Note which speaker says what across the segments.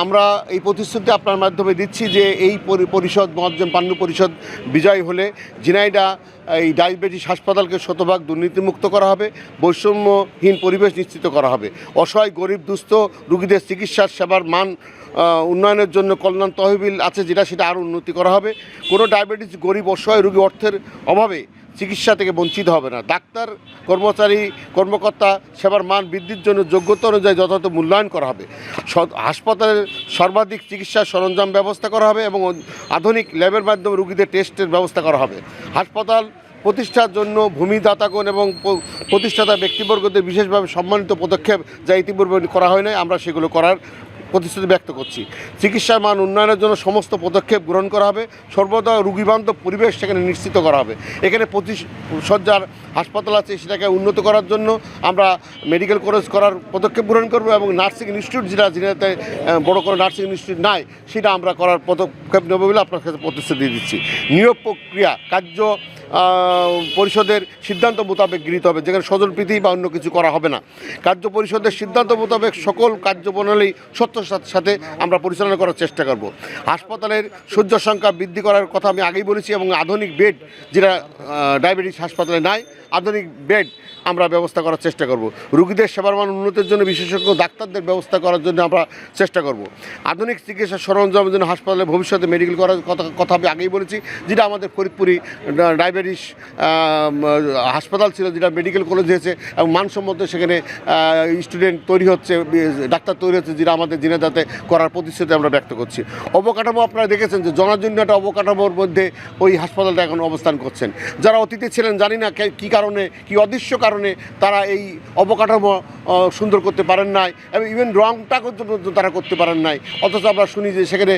Speaker 1: আমরা এই প্রতিশ্রুতি আপনার মাধ্যমে দিচ্ছি যে এই পরিষদ মুআজ্জম পান্ন পরিষদ বিজয় হলে ঝিনাইদহ এই ডায়াবেটিস হাসপাতালকে শতভাগ দুর্নীতিমুক্ত করা হবে, বৈষম্যহীন পরিবেশ নিশ্চিত করা হবে। অসহায় গরিব দুস্থ রোগীদের চিকিৎসার সেবার মান উন্নয়নের জন্য কল্যাণ তহবিল আছে সেটা আরও উন্নতি করা হবে। কোনো ডায়াবেটিস গরিব অসহায় রোগী অর্থের অভাবে চিকিৎসা থেকে বঞ্চিত হবে না। ডাক্তার কর্মকর্তা সেবার মান বৃদ্ধির জন্য যোগ্যতা অনুযায়ী যথাযথ মূল্যায়ন করা হবে। হাসপাতালের সর্বাধিক চিকিৎসা সরঞ্জাম ব্যবস্থা করা হবে এবং আধুনিক ল্যাবের মাধ্যমে রোগীদের টেস্টের ব্যবস্থা করা হবে। হাসপাতাল প্রতিষ্ঠার জন্য ভূমিদাতাগণ এবং প্রতিষ্ঠাতা ব্যক্তিবর্গদের বিশেষভাবে সম্মানিত পদক্ষেপ যা ইতিপূর্বে করা হয় নাই, আমরা সেগুলো করার প্রতিশ্রুতি ব্যক্ত করছি। চিকিৎসার মান উন্নয়নের জন্য সমস্ত পদক্ষেপ গ্রহণ করা হবে। সর্বদা রোগীবান্ধব পরিবেশ সেখানে নিশ্চিত করা হবে। এখানে 25 শয্যার হাসপাতাল আছে, সেটাকে উন্নত করার জন্য আমরা মেডিকেল কলেজ করার পদক্ষেপ গ্রহণ করব এবং নার্সিং ইনস্টিটিউট যেটাতে বড় কোনো নার্সিং ইনস্টিটিউট নাই সেটা আমরা করার পদক্ষেপ নেব বলে আপনার কাছে প্রতিশ্রুতি দিচ্ছি। নিয়োগ প্রক্রিয়া কার্য পরিষদের সিদ্ধান্ত মোতাবেক গৃহীত হবে, যেখানে স্বজনপ্রীতি বা অন্য কিছু করা হবে না। কার্য পরিষদের সিদ্ধান্ত মোতাবেক সকল কার্যপ্রণালী সত্যের সাথে আমরা পরিচালনা করার চেষ্টা করব। হাসপাতালের শয্যা সংখ্যা বৃদ্ধি করার কথা আমি আগেই বলেছি এবং আধুনিক বেড যেটা ডায়াবেটিস হাসপাতালে নাই, আধুনিক বেড আমরা ব্যবস্থা করার চেষ্টা করব। রোগীদের সেবার মান উন্নতির জন্য বিশেষজ্ঞ ডাক্তারদের ব্যবস্থা করার জন্য আমরা চেষ্টা করব। আধুনিক চিকিৎসা সরঞ্জামের জন্য হাসপাতালে ভবিষ্যতে মেডিকেল করার কথা আমি আগেই বলেছি, যেটা আমাদের ফরিদপুরি ডায়াবেটিস হাসপাতাল ছিল, যেটা মেডিকেল কলেজ হয়েছে এবং মানসম্মত সেখানে স্টুডেন্ট তৈরি হচ্ছে, ডাক্তার তৈরি হচ্ছে, যেটা আমাদের ঝিনাইদহতে করার প্রতিশ্রুতি আমরা ব্যক্ত করছি। অবকাঠামো আপনারা দেখেছেন যে জনাজীর্ণ একটা অবকাঠামোর মধ্যে ওই হাসপাতালটা এখন অবস্থান করছেন। যারা অতীতে ছিলেন জানি না কী কারণে, কী অদৃশ্য কারণে তারা এই অবকাঠামো সুন্দর করতে পারেন নাই এবং ইভেন রংটা পর্যন্ত তারা করতে পারেন নাই। অথচ আমরা শুনি যে সেখানে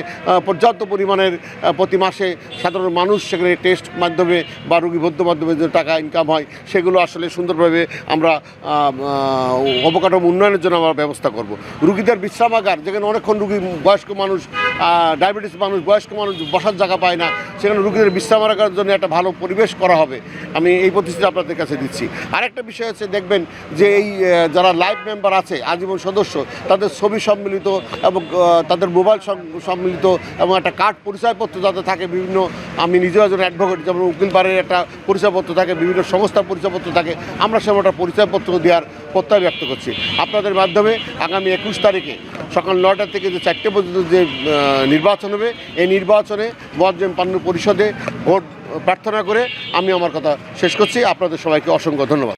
Speaker 1: পর্যাপ্ত পরিমাণের প্রতি মাসে সাধারণ মানুষ সেখানে টেস্ট মাধ্যমে বা রোগী ভর্তি মাধ্যমে যে টাকা ইনকাম হয় সেগুলো আসলে সুন্দরভাবে আমরা অবকাঠামো উন্নয়নের জন্য আমরা ব্যবস্থা করব। রোগীদের বিশ্রামাগার, যেখানে অনেকক্ষণ রোগী বয়স্ক মানুষ, ডায়াবেটিস মানুষ, বয়স্ক মানুষ বসার জায়গা পায় না, সেখানে রোগীদের বিশ্রামাগারের জন্য একটা ভালো পরিবেশ করা হবে। আমি এই প্রতিশ্রুতি আপনাদের কাছে দিচ্ছি। আরেকটা বিষয় হচ্ছে, দেখবেন যে এই যারা লাইভ মেম্বার আছে, আজীবন সদস্য, তাদের ছবি সম্মিলিত এবং তাদের মোবাইল সম্মিলিত এবং একটা কার্ড পরিচয়পত্র যাতে থাকে বিভিন্ন, আমি নিজেও একজন অ্যাডভোকেট, যেমন উকিল বারের একটা পরিচয়পত্র থাকে, বিভিন্ন সংস্থার পরিচয়পত্র থাকে, আমরা সেরকম একটা পরিচয়পত্র দেওয়ার প্রত্যয় ব্যক্ত করছি। আপনাদের মাধ্যমে আগামী 21 তারিখে সকাল 9টা থেকে যে 4টে পর্যন্ত যে নির্বাচন হবে, এই নির্বাচনে মুআজ্জম পান্ন পরিষদে ভোট প্রার্থনা করে আমি আমার কথা শেষ করছি। আপনাদের সবাইকে অসংখ্য ধন্যবাদ।